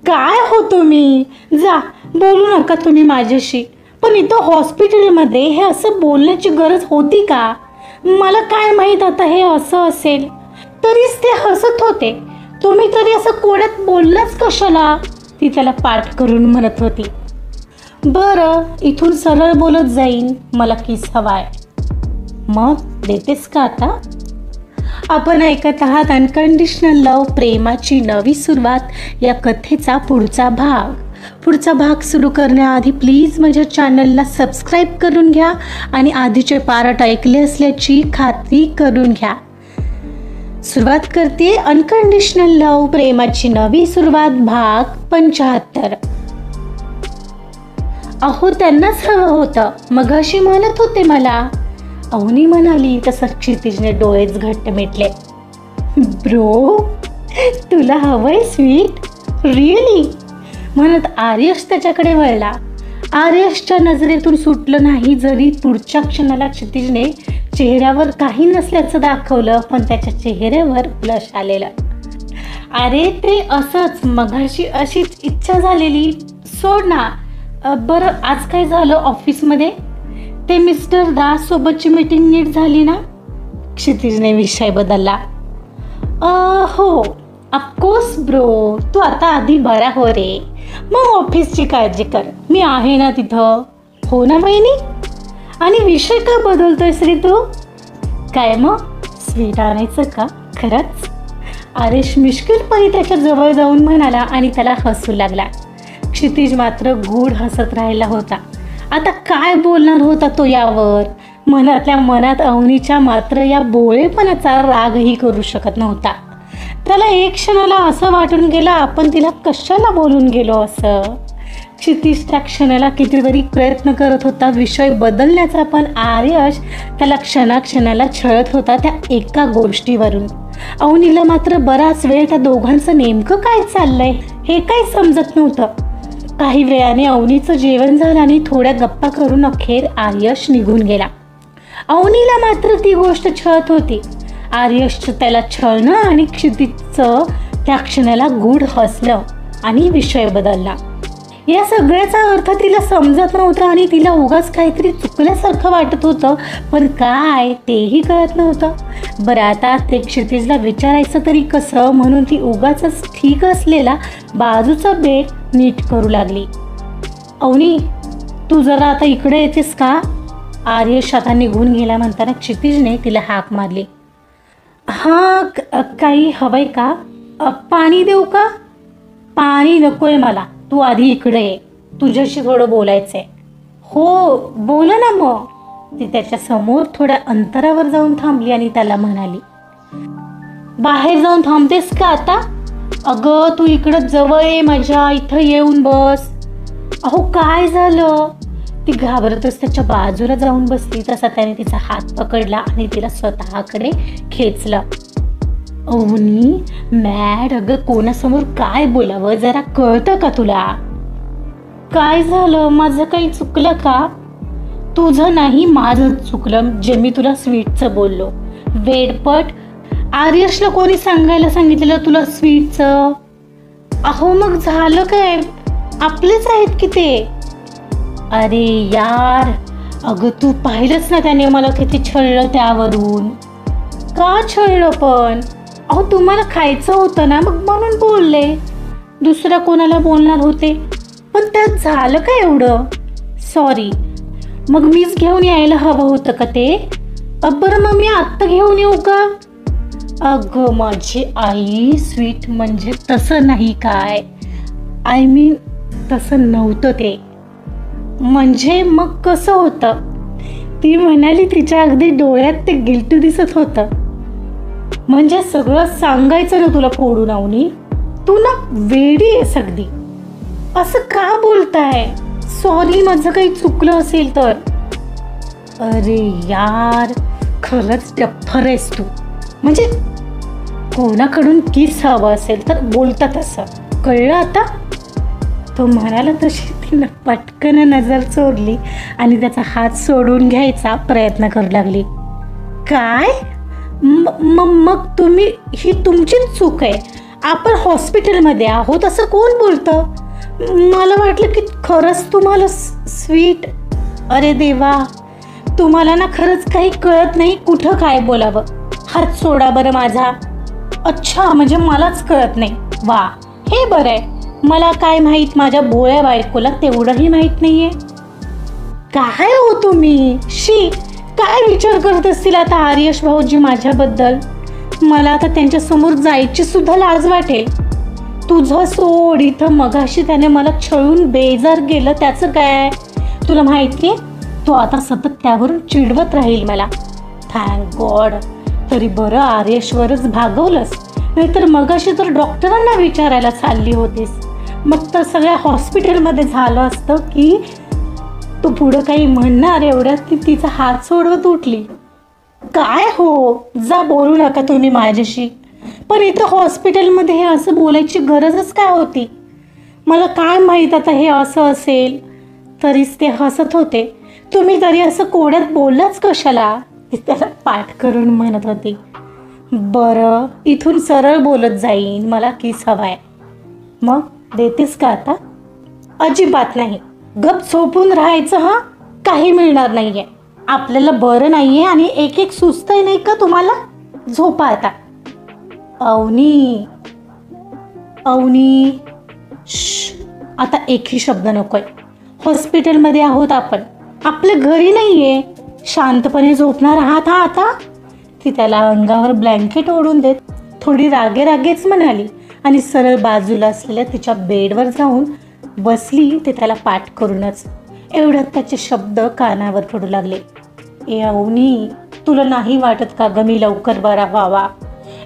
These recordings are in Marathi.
काय हो तुम्ही? जा, बोलू नका तुम्ही माझ्याशी. पण इथं हॉस्पिटलमध्ये हे असं बोलण्याची गरज होती का? मला काय माहीत आता हे असं असेल. तरीच ते हसत होते. तुम्ही तरी असं कोड्यात बोललाच कशाला? ती त्याला पाठ करून म्हणत होती. बरं, इथून सरळ बोलत जाईन, मला किस हवाय. मग देतेस का आता? आपण ऐकत आहात अनकंडिशनल लव्ह, प्रेमाची नवी सुरुवात या कथेचा पुढचा भाग सुरू करण्याआधी प्लीज माझ्या चॅनलला सबस्क्राईब करून घ्या आणि आधीचे पार्ट ऐकले असल्याची खात्री करून घ्या. सुरुवात करते अनकंडिशनल लव्ह, प्रेमाची नवी सुरुवात, भाग 75. अहो, त्यांनाच हवं होतं, मगाशी म्हणत होते मला, अवनी म्हणाली. तसं क्षितिजने डोळेच घट्ट मिटले. ब्रो, तुला हवंय स्वीट? रिअली? म्हणत आर्यश त्याच्याकडे वळला. आर्यशच्या नजरेतून सुटलं नाही, जरी पुढच्या क्षणाला क्षितिजने चेहऱ्यावर काही नसल्याचं दाखवलं, पण त्याच्या चेहऱ्यावर ब्लश आलेलं. अरे ते असंच, मगाशी अशीच इच्छा झालेली, सोड ना. बरं, आज काय झालं ऑफिसमध्ये? ते मिस्टर दास सोबतची मीटिंग नीट झाली ना? क्षितिजने विषय बदलला. हो, ऑफकोर्स ब्रो, तू आता आधी बरा हो रे, मग ऑफिसची काळजी कर, मी आहे ना तिथं. हो ना वहिनी? आणि विषय का बदलतोयस रे तू? काय मग, स्वीट आणायचं का खरंच? आर्यश मिश्किलपणे त्याच्या जवळ जाऊन म्हणाला आणि त्याला हसू लागला. क्षितिज मात्र गूढ हसत राहिला होता. आता काय बोलणार होता तो यावर? मनातल्या मनात अवनीच्या मात्र या बोळेपणाचा रागही करू शकत नव्हता. त्याला एक क्षणाला असं वाटून गेला, आपण तिला कशाला बोलून गेलो असं. क्षितिज त्या क्षणाला कितीतरी प्रयत्न करत होता विषय बदलण्याचा, पण आर्यश त्याला क्षणाक्षणाला छळत होता त्या एका गोष्टीवरून. अवनीला मात्र बराच वेळ त्या दोघांचं नेमकं काय चाललंय हे काही समजत नव्हतं. काही वेळाने अवनीचं जेवण झालं आणि थोड्या गप्पा करून अखेर आर्यश निघून गेला. अवनीला मात्र ती गोष्ट छळत होती. आर्यशचं त्याला छळणं आणि क्षितिजचं त्या क्षणाला गूढ हसलं आणि विषय बदलला. या सगळ्याचा अर्थ तिला समजत नव्हता आणि तिला उगाच काहीतरी चुकल्यासारखं वाटत होतं, पण काय तेही कळत नव्हतं. बरं, आता ते क्षितिजला विचारायचं तरी कसं, म्हणून ती उगाच ठीक असलेला बाजूचा बेड नीट करू लागली. अवनी, तू जरा आता इकडे येतेस का? आर्यश आता निघून गेला म्हणताना क्षितिजने तिला हाक मारली. हां, काही हवंय का? पाणी देऊ का? पाणी नकोय मला, तू आधी इकडे ये, तुझ्याशी थोडं बोलायचंय. हो, बोला ना मग. ती त्याच्या समोर थोड्या अंतरावर जाऊन थांबली आणि त्याला म्हणाली, बाहेर जाऊन थांबतेस का आता? अगं, तू इकडं जवळ ये, माझ्या इथं येऊन बस. अहो, काय झालं? ती घाबरतच त्याच्या बाजूला जाऊन बसली. तसा त्याने तिचा हात पकडला आणि तिला स्वतःकडे खेचलं. अवनी, मॅड, अगं कोणासमोर काय बोलावं जरा कळतं का तुला? काय झालं? माझं काही चुकलं का? तुझं नाही, माझं चुकलं जे मी तुला स्वीटचं बोललो. वेडपट, आर्यशला कोणी सांगायला सांगितलं तुला स्वीटचं? अहो, मग झालं काय? आपलेच आहेत की ते. अरे यार, अगं तू पाहिलंच ना त्याने मला किती छळलं त्यावरून. का छळलं पण? अहो, तुम्हाला खायचं होतं ना, मग म्हणून बोलले. दुसऱ्या कोणाला बोलणार होते, पण त्यात झालं का एवढं? सॉरी. मग मीच घेऊन यायला हवं होतं का ते? बरं, मग मी आत्ता घेऊन येऊ का? अगं माझी आई, स्वीट म्हणजे तसं नाही काय. आय मीन तसं नव्हतं ते. म्हणजे मग कसं होतं? ती म्हणाली. तिच्या अगदी डोळ्यात ते गिल्ट दिसत होतं. म्हणजे सगळं सांगायचं ना तुला फोडून अवनी? तू ना वेडी आहेस अगदी. असं का बोलताय? सॉरी, माझं काही चुकलं असेल तर. अरे यार, खरंच डफ्फर आहेस तू. म्हणजे कोणाकडून किस हवं असेल तर बोलतात असं, कळलं आता? तो म्हणाला तशी तिनं पटकन नजर चोरली आणि त्याचा हात सोडून घ्यायचा प्रयत्न करू लागली. काय? मग तुम्ही, ही तुमचीच चूक आहे. आपण हॉस्पिटलमध्ये आहोत असं कोण बोलतं? मला वाटलं की खरंच तुम्हाला स्वीट. अरे देवा, तुम्हाला ना खरंच काही कळत नाही कुठं काय बोलावं. हात सोडा बरं माझा. अच्छा, म्हणजे मलाच कळत नाही. वा, हे बरं आहे. मला काय माहीत, माझ्या भोळ्या बायकोला तेवढंही माहीत नाहीये. काय हो तुम्ही? शी, काय विचार करत असतील आता आर्यश भाऊजी माझ्याबद्दल? मला आता त्यांच्यासमोर जायची सुद्धा लाज वाटेल. तुझं सोड, इथं मगाशी त्याने मला छळून बेजार गेलं त्याचं काय? तुला माहिती आहे, तो आता सतत त्यावरून चिडवत राहील मला. थँक गॉड, तरी बरं आर्यशवरच भागवलंस, नाहीतर मगाशी तर डॉक्टरांना विचारायला चालली होतीस. मग तर सगळ्या हॉस्पिटलमध्ये झालं असतं की तू पुढं काही म्हणणार एवढ्यात ती तिचा हात सोडवत उठली. काय हो, जा, बोलू नका तुम्ही माझ्याशी. पण इथं हॉस्पिटलमध्ये हे असं बोलायची गरजच काय होती? मला काय माहीत आता हे असं असेल. तरीच ते हसत होते. तुम्ही तरी असं कोड्यात बोललाच कशाला? ती त्याला पाठ करून म्हणत होती. बरं, इथून सरळ बोलत जाईन, मला किस हवाय. मग देतेस का आता? अजिबात नाही. गप झोपून राहायचं. हा, काही मिळणार नाहीये. आपल्याला बरं नाहीये आणि एक एक सुचतंय नाही का तुम्हाला? झोपा आता. अवनी, अवनी, आता एकही शब्द नकोय. हॉस्पिटलमध्ये आहोत आपण, आपल्या घरी नाहीये. शांतपणे झोपणार आहात हा आता? ती त्याला अंगावर ब्लँकेट ओढून देत थोडी रागेच म्हणाली आणि सरळ बाजूला असलेल्या तिच्या बेडवर जाऊन बसली. ते त्याला पाठ करूनच. एवढ्यात त्याचे शब्द कानावर पडू लागले. ए अवनी, तुला नाही वाटत का ग मी लवकर बरा व्हावा?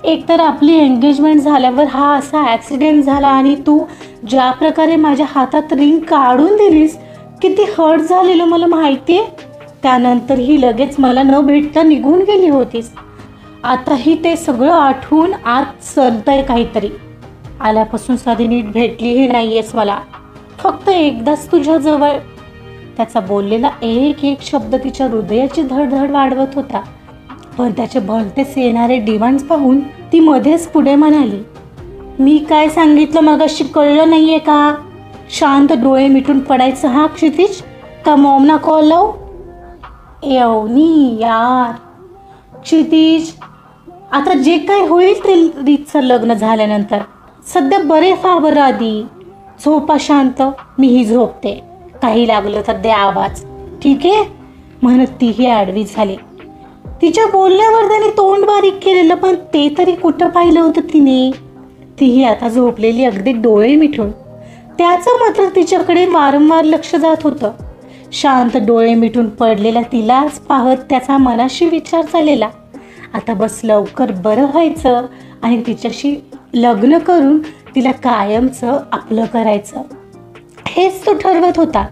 एकतर आपली एंगेजमेंट झाल्यावर हा असा ॲक्सिडेंट झाला आणि तू ज्या प्रकारे माझ्या हातात रिंग काढून दिलीस, किती हर्ट झालेलं मला माहिती आहे. त्यानंतर ही लगेच मला न भेटता निघून गेली होतीस. आताही ते सगळं आठवून आत सरतंय काहीतरी. आल्यापासून साधी नीट भेटलीही नाही आहेस मला. फक्त एकदाच तुझ्याजवळ. त्याचा बोललेला एक एक शब्द तिच्या हृदयाची धडधड वाढवत होता. पण त्याचे भलतेच येणारे डिमांड्स पाहून ती मध्येच पुढे म्हणाली, मी काय सांगितलं मगाशी कळलं नाहीये का? शांत डोळे मिटून पडायचं हा क्षितिज, का मॉमना कॉल लावू? ए अवनी यार. क्षितिज, आता जे काय होईल ते रीतसर लग्न झाल्यानंतर. सध्या बरे फार बरं आधी. झोपा शांत, मीही झोपते. काही लागलं तर दे आवाज, ठीक आहे? म्हणत तीही आडवी झाली. तिच्या बोलण्यावर त्याने तोंड बारीक केलेलं, पण ते तरी कुठं पाहिलं होतं तिने? तीही आता झोपलेली, अगदी डोळे मिटून. त्याचं मात्र तिच्याकडे वारंवार लक्ष जात होतं. शांत डोळे मिटून पडलेल्या तिलाच पाहत त्याचा मनाशी विचार चाललेला, आता बस लवकर बरं व्हायचं आणि तिच्याशी लग्न करून तिला कायमचं आपलं करायचं, हेच तो ठरवत होता.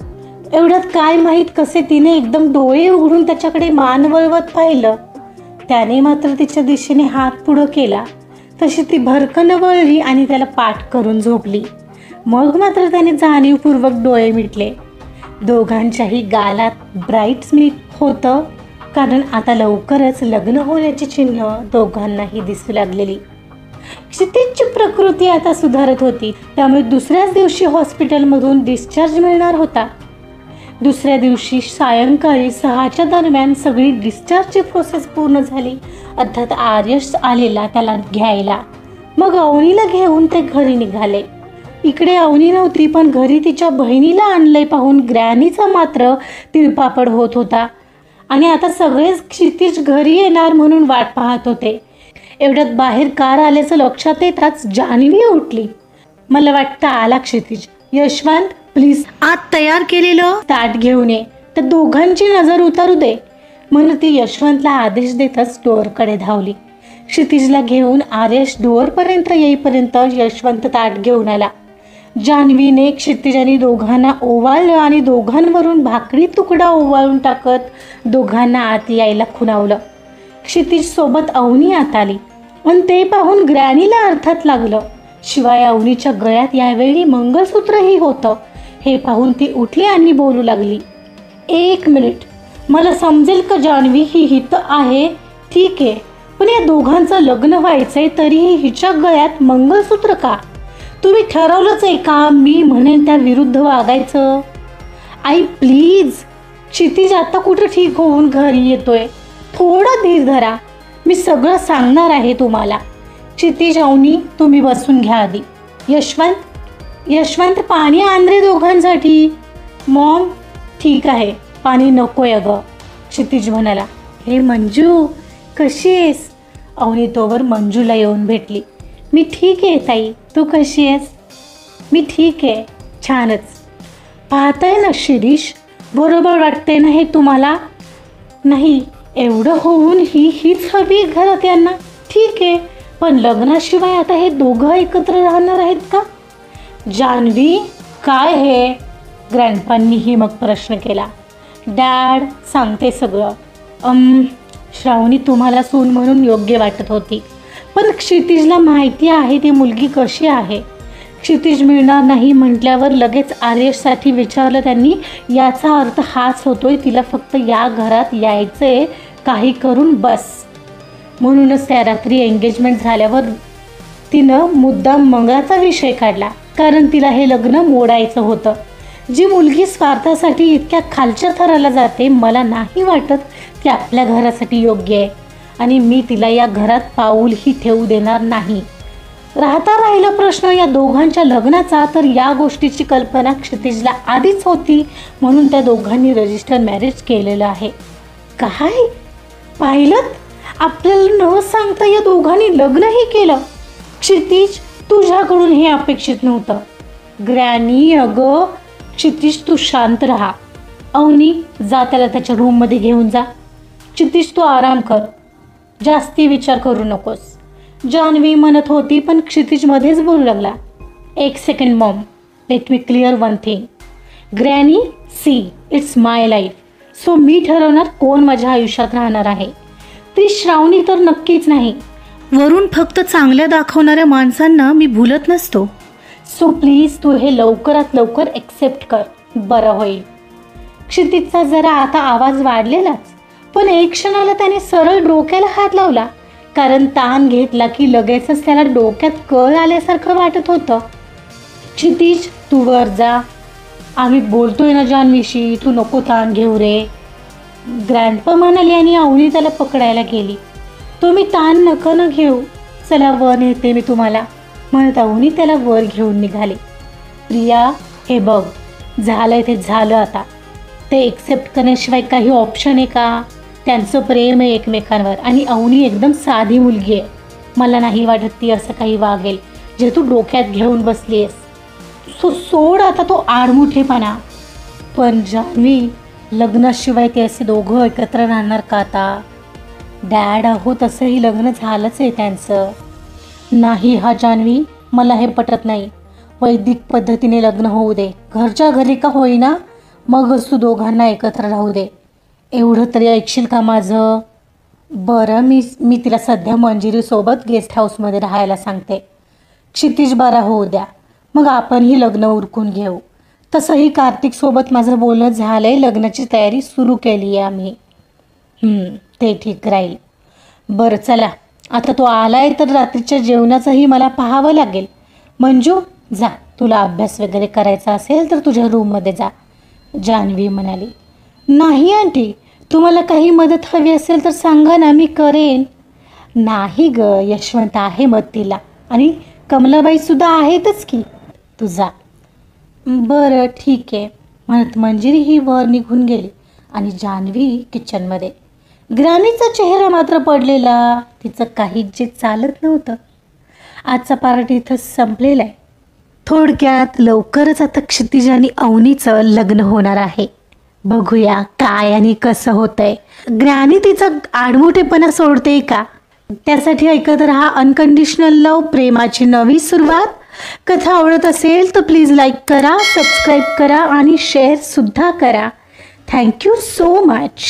एवढ्यात काय माहीत कसे तिने एकदम डोळे उघडून त्याच्याकडे मान वळवत पाहिलं. त्याने मात्र तिच्या दिशेने हात पुढं केला. तशी ती भरकन वळली आणि त्याला पाठ करून झोपली. मग मात्र त्याने जाणीवपूर्वक डोळे मिटले. दोघांच्याही गालात ब्राईट स्मित होतं, कारण आता लवकरच लग्न होण्याची चिन्ह दोघांनाही दिसू लागलेली. क्षितिजची प्रकृती आता सुधारत होती, त्यामुळे दुसऱ्याच दिवशी हॉस्पिटलमधून डिस्चार्ज मिळणार होता. दुसऱ्या दिवशी सायंकाळी 6च्या दरम्यान सगळी डिस्चार्जची प्रोसेस पूर्ण झाली. अर्थात आर्यश आलेला त्याला घ्यायला. मग अवनीला घेऊन ते घरी निघाले. इकडे अवनी नव्हती, पण घरी तिच्या बहिणीला आणलंय पाहून ग्रॅनीचा मात्र तिळपापड होत होता. आणि आता सगळेच क्षितिज घरी येणार म्हणून वाट पाहत होते. एवढ्यात बाहेर कार आल्याचं लक्षात येताच जान्हवी उठली. मला वाटतं आला क्षितिज. यशवंत, प्लीज आत तयार केलेलं ताट घेऊन ये, तर दोघांची नजर उतारू दे, म्हणून ती यशवंतला आदेश देतच डोअरकडे धावली. क्षितिजला घेऊन आर्यश डोअरपर्यंत येईपर्यंत यशवंत ताट घेऊन आला. जान्हवीने क्षितिजाने दोघांना ओवाळलं आणि दोघांवरून भाकरी तुकडा ओवाळून टाकत दोघांना आत यायला खुणावलं. क्षितिज सोबत अवनी आत आली आणि ते पाहून ग्रॅनीला अर्थात लागलं. शिवाय अवनीच्या गळ्यात यावेळी मंगळसूत्रही होतं. हे पाहून ती उठली आणि बोलू लागली, 1 मिनिट, मला समजेल का जान्हवी ही हित आहे? ठीक आहे, पण या दोघांचं लग्न व्हायचंय तरीही हिच्या गळ्यात मंगळसूत्र का? तुम्ही ठरवलंच आहे का मी म्हणेन त्या विरुद्ध वागायचं? आई प्लीज, क्षितिज आता कुठं ठीक होऊन घरी येतोय, थोडा धीर धरा, मी सगळं सांगणार आहे तुम्हाला. क्षितिज, अवनी तुम्ही बसून घ्या आधी. यशवंत पाणी आण रे दोघांसाठी. मॉम ठीक आहे, पाणी नकोय अगं, क्षितिज म्हणाला. हे मंजू कशी आहेस? अवनी तोवर मंजूला येऊन भेटली. मी ठीक आहे ताई, तू कशी आहेस? मी ठीक आहे, छानच. पाहताय ना शिरीष, बरोबर वाटते ना हे तुम्हाला? नाही, एवढं होऊन हीच हवी घरात यांना. ठीक आहे, पण लग्नाशिवाय आता हे दोघं एकत्र राहणार आहेत का? जान्हवी काय हे? ग्रँडपांनीही मग प्रश्न केला. डॅड सांगते सगळं. श्रावणी तुम्हाला सून म्हणून योग्य वाटत होती, पण क्षितिजला माहिती आहे ती मुलगी कशी आहे. क्षितिज मिळणार नाही म्हटल्यावर लगेच आर्यसाठी विचारलं त्यांनी. याचा अर्थ हाच होतोय तिला फक्त या घरात यायचंय, काही करून बस. म्हणूनच त्या रात्री एंगेजमेंट झाल्यावर तिनं मुद्दाम मंगळाचा विषय काढला, कारण तिला हे लग्न मोडायचं होतं. जी मुलगी स्वार्थासाठी इतक्या खालच्या थराला जाते, मला नाही वाटत ती आपल्या घरासाठी योग्य आहे, आणि मी तिला या घरात पाऊलही ठेवू देणार नाही. राहिला प्रश्न या दोघांच्या लग्नाचा, तर या गोष्टीची कल्पना क्षितिजला आधीच होती, म्हणून त्या दोघांनी रजिस्टर मॅरेज केलेलं आहे. काय पाहिलं? आपल्याला न सांगता या दोघांनी लग्नही केलं. क्षितिज, तुझ्याकडून हे अपेक्षित नव्हतं. ग्रॅनी अगं, क्षितिज तू शांत राहा. अवनी जा, त्याला त्याच्या रूममध्ये घेऊन जा. क्षितिज तू आराम कर, जास्ती विचार करू नकोस, जान्हवी म्हणत होती. पण क्षितिज मध्येच बोलू लागला. एक second mom, let me clear one thing. Granny see, it's my life, so मी ठरवणार कोण माझ्या आयुष्यात राहणार आहे. ती श्रावणी तर नक्कीच नाही. वरून फक्त चांगल्या दाखवणाऱ्या माणसांना मी भुलत नसतो. सो प्लीज तू हे लवकरात लवकर एक्सेप्ट कर, बरं होईल. क्षितिजचा जरा आता आवाज वाढलेलाच, पण एक क्षणाला त्याने सरळ डोक्याला हात लावला, कारण ताण घेतला की लगेचच त्याला डोक्यात कळ आल्यासारखं वाटत होतं. क्षितिज तू वर जा, आम्ही बोलतोय ना जान्हवीशी, तू नको ताण घेऊ रे. ग्रँडपा म्हणाली आणि अवनी त्याला पकडायला गेली. तुम्ही ताण नका न घेऊ, चला वर नेते मी तुम्हाला, म्हणत अवनी त्याला वर घेऊन निघाली. प्रिया हे बघ, झालंय ते झालं आता, ते एक्सेप्ट करण्याशिवाय काही ऑप्शन आहे का? त्यांचं प्रेम आहे एकमेकांवर, आणि अवनी एकदम साधी मुलगी आहे, मला नाही वाटत ती असं काही वागेल जे तू डोक्यात घेऊन बसली आहेस. सोड आता तो आडमुठेपणा. पण जान्हवी, लग्नाशिवाय ते असे दोघं एकत्र राहणार का आता? डॅड आहो, तसंही लग्न झालंच आहे त्यांचं. नाही हा जान्हवी, मला हे पटत नाही. वैदिक पद्धतीने लग्न होऊ दे, घरच्या घरी का होईना, मगच तू दोघांना एकत्र राहू दे. एवढं तरी ऐकशील का माझं? बरं, मी तिला सध्या मंजिरीसोबत गेस्ट हाऊसमध्ये राहायला सांगते. क्षितिज बरा होऊ द्या, मग आपणही लग्न उरकून घेऊ. तसंही कार्तिकसोबत माझं बोलणं झालं आहे, लग्नाची तयारी सुरू केली आहे आम्ही. ते ठीक राहील. बरं चला, आता तो आलाय तर रात्रीच्या जेवणाचंही मला पाहावं लागेल. मंजू जा, तुला अभ्यास वगैरे करायचा असेल तर तुझ्या रूममध्ये जा, जान्हवी म्हणाली. नाही आंटी, तुम्हाला काही मदत हवी असेल तर सांगा ना, मी करेन. नाही ग, यशवंत आहे मदतीला, आणि कमलाबाईसुद्धा आहेतच की, तू जा. बरं ठीक आहे म्हणत मंजिरी ही वर निघून गेली आणि जान्हवी किचनमध्ये. ग्रॅनीचा चेहरा मात्र पडलेला, तिचं काहीच जे चालत नव्हतं. आजचा पार्ट इथं संपलेला आहे. थोडक्यात लवकरच आता क्षितिज आणि अवनीचं लग्न होणार आहे. बघूया काय आणि कसं होतंय. ग्रॅनी तिचा आडमुठेपणा सोडते का? त्यासाठी ऐकत राहा अनकंडिशनल लव्ह, प्रेमाची नवी सुरुवात. कथा आवडत असेल तर प्लीज लाईक करा, सबस्क्राईब करा आणि शेअरसुद्धा करा. Thank you so much.